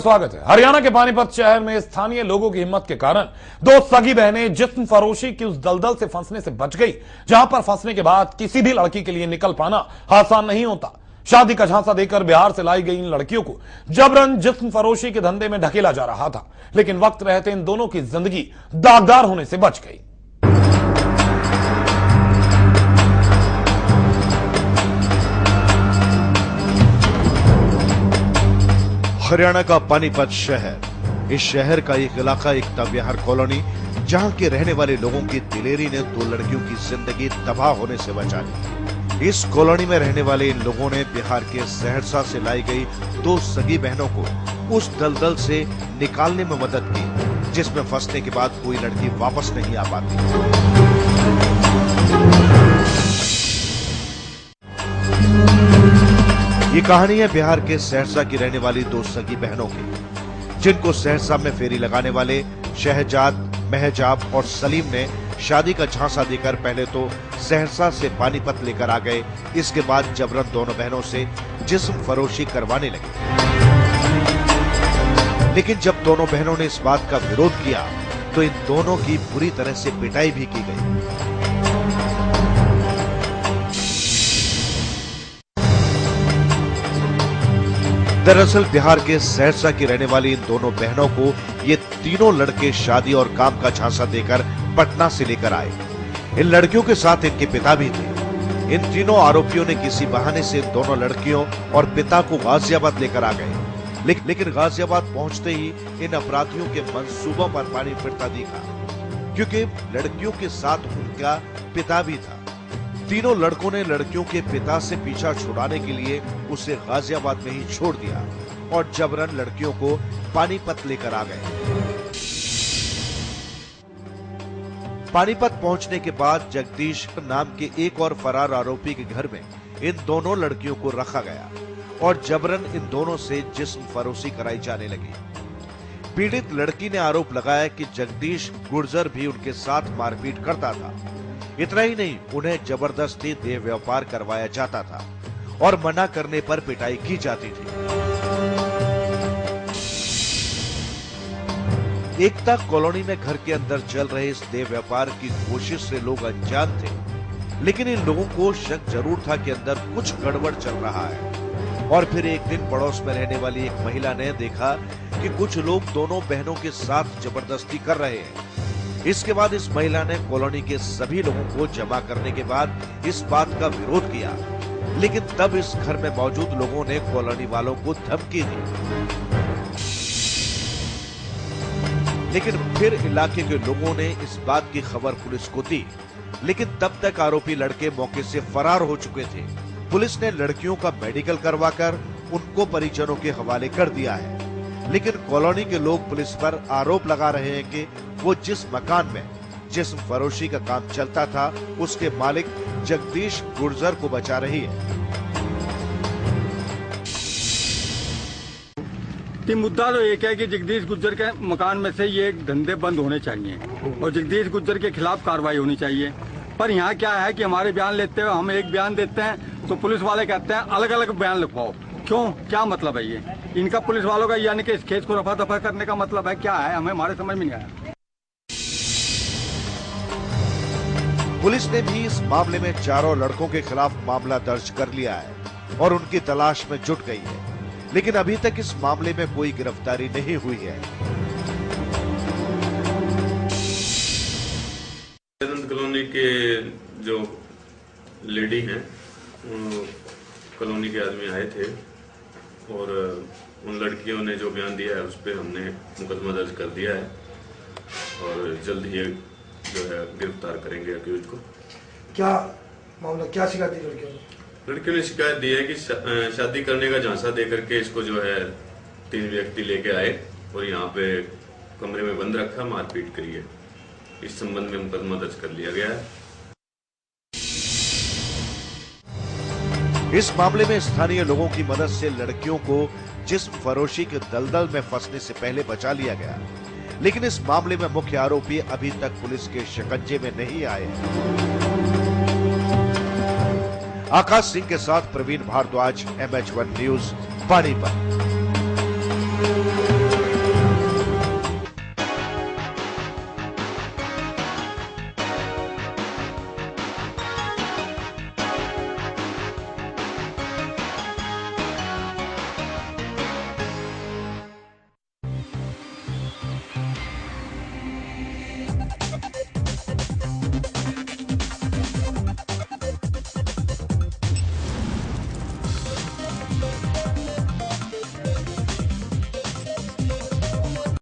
स्वागत है। हरियाणा के पानीपत शहर में स्थानीय लोगों की हिम्मत के कारण दो सगी बहनें जिस्म फरोशी की उस दलदल से फंसने से बच गई, जहां पर फंसने के बाद किसी भी लड़की के लिए निकल पाना आसान नहीं होता। शादी का झांसा देकर बिहार से लाई गई इन लड़कियों को जबरन जिस्म फरोशी के धंधे में ढकेला जा रहा था, लेकिन वक्त रहते इन दोनों की जिंदगी दागदार होने से बच गई। हरियाणा का पानीपत शहर, इस शहर का एक इलाका एक तबयाहर कॉलोनी, जहां के रहने वाले लोगों की दिलेरी ने दो लड़कियों की जिंदगी तबाह होने से बचा ली। इस कॉलोनी में रहने वाले इन लोगों ने बिहार के सहरसा से लाई गई दो सगी बहनों को उस दलदल से निकालने में मदद की, जिसमें फंसने के बाद कोई लड़की वापस नहीं आ पाती। ये कहानी है बिहार के सहरसा की रहने वाली दो सगी बहनों की, जिनको सहरसा में फेरी लगाने वाले शहजाद, महजाब और सलीम ने शादी का झांसा देकर पहले तो सहरसा से पानीपत लेकर आ गए। इसके बाद जबरन दोनों बहनों से जिस्म फरोशी करवाने लगे, लेकिन जब दोनों बहनों ने इस बात का विरोध किया तो इन दोनों की बुरी तरह से पिटाई भी की गई। दरअसल बिहार के सहरसा की रहने वाली इन दोनों बहनों को ये तीनों लड़के शादी और काम का झांसा देकर पटना से लेकर आए। इन लड़कियों के साथ इनके पिता भी थे। इन तीनों आरोपियों ने किसी बहाने से दोनों लड़कियों और पिता को गाजियाबाद लेकर आ गए, लेकिन गाजियाबाद पहुंचते ही इन अपराधियों के मंसूबों पर पानी फिरता दिखा, क्योंकि लड़कियों के साथ उनका पिता भी था। तीनों लड़कों ने लड़कियों के पिता से पीछा छुड़ाने के लिए उसे गाजियाबाद में ही छोड़ दिया और जबरन लड़कियों को पानीपत लेकर आ गए। पानीपत पहुंचने के बाद जगदीश नाम के एक और फरार आरोपी के घर में इन दोनों लड़कियों को रखा गया और जबरन इन दोनों से जिस्म फरोशी कराई जाने लगी। पीड़ित लड़की ने आरोप लगाया कि जगदीश गुर्जर भी उनके साथ मारपीट करता था। इतना ही नहीं, उन्हें जबरदस्ती देह व्यापार करवाया जाता था और मना करने पर पिटाई की जाती थी। एकता कॉलोनी में घर के अंदर चल रहे इस देह व्यापार की कोशिश से लोग अनजान थे, लेकिन इन लोगों को शक जरूर था कि अंदर कुछ गड़बड़ चल रहा है। और फिर एक दिन पड़ोस में रहने वाली एक महिला ने देखा कि कुछ लोग दोनों बहनों के साथ जबरदस्ती कर रहे हैं। इसके बाद इस महिला ने कॉलोनी के सभी लोगों को जमा करने के बाद इस बात का विरोध किया, लेकिन तब इस घर में मौजूद लोगों ने कॉलोनी वालों को धमकी दी। लेकिन फिर इलाके के लोगों ने इस बात की खबर पुलिस को दी, लेकिन तब तक आरोपी लड़के मौके से फरार हो चुके थे। पुलिस ने लड़कियों का मेडिकल करवाकर उनको परिजनों के हवाले कर दिया है, लेकिन कॉलोनी के लोग पुलिस पर आरोप लगा रहे हैं कि वो जिस मकान में जिस्म फरोशी का काम चलता था उसके मालिक जगदीश गुर्जर को बचा रही है। मुद्दा तो एक है कि जगदीश गुर्जर के मकान में से ये धंधे बंद होने चाहिए और जगदीश गुर्जर के खिलाफ कार्रवाई होनी चाहिए। पर यहाँ क्या है कि हमारे बयान लेते हुए हम एक बयान देते हैं तो पुलिस वाले कहते हैं अलग अलग बयान लिखवाओ। क्यों, क्या मतलब है ये इनका? पुलिस वालों का यानी कि इस केस को रफा दफा करने का मतलब है क्या है? हमें हमारे समझ में नहीं आया। पुलिस ने भी इस मामले में चारों लड़कों के खिलाफ मामला दर्ज कर लिया है और उनकी तलाश में जुट गई है, लेकिन अभी तक इस मामले में कोई गिरफ्तारी नहीं हुई है। कॉलोनी के जो लेडी हैं, कॉलोनी के आदमी आए थे और उन लड़कियों ने जो बयान दिया है उस पर हमने मुकदमा दर्ज कर दिया है और जल्द ही जो है गिरफ्तार करेंगे अक्यूज को। क्या मामला, क्या शिकायत दी लड़कियों ने? लड़कियों ने शिकायत दी है कि शादी करने का झांसा देकर के इसको जो है 3 व्यक्ति लेके आए और यहाँ पे कमरे में बंद रखा, मारपीट करी है। इस संबंध में मुकदमा दर्ज कर लिया गया है। इस मामले में स्थानीय लोगों की मदद से लड़कियों को जिस्म फरोशी के दलदल में फंसने से पहले बचा लिया गया, लेकिन इस मामले में मुख्य आरोपी अभी तक पुलिस के शिकंजे में नहीं आए हैं। आकाश सिंह के साथ प्रवीण भारद्वाज, MH1 न्यूज, पानीपत।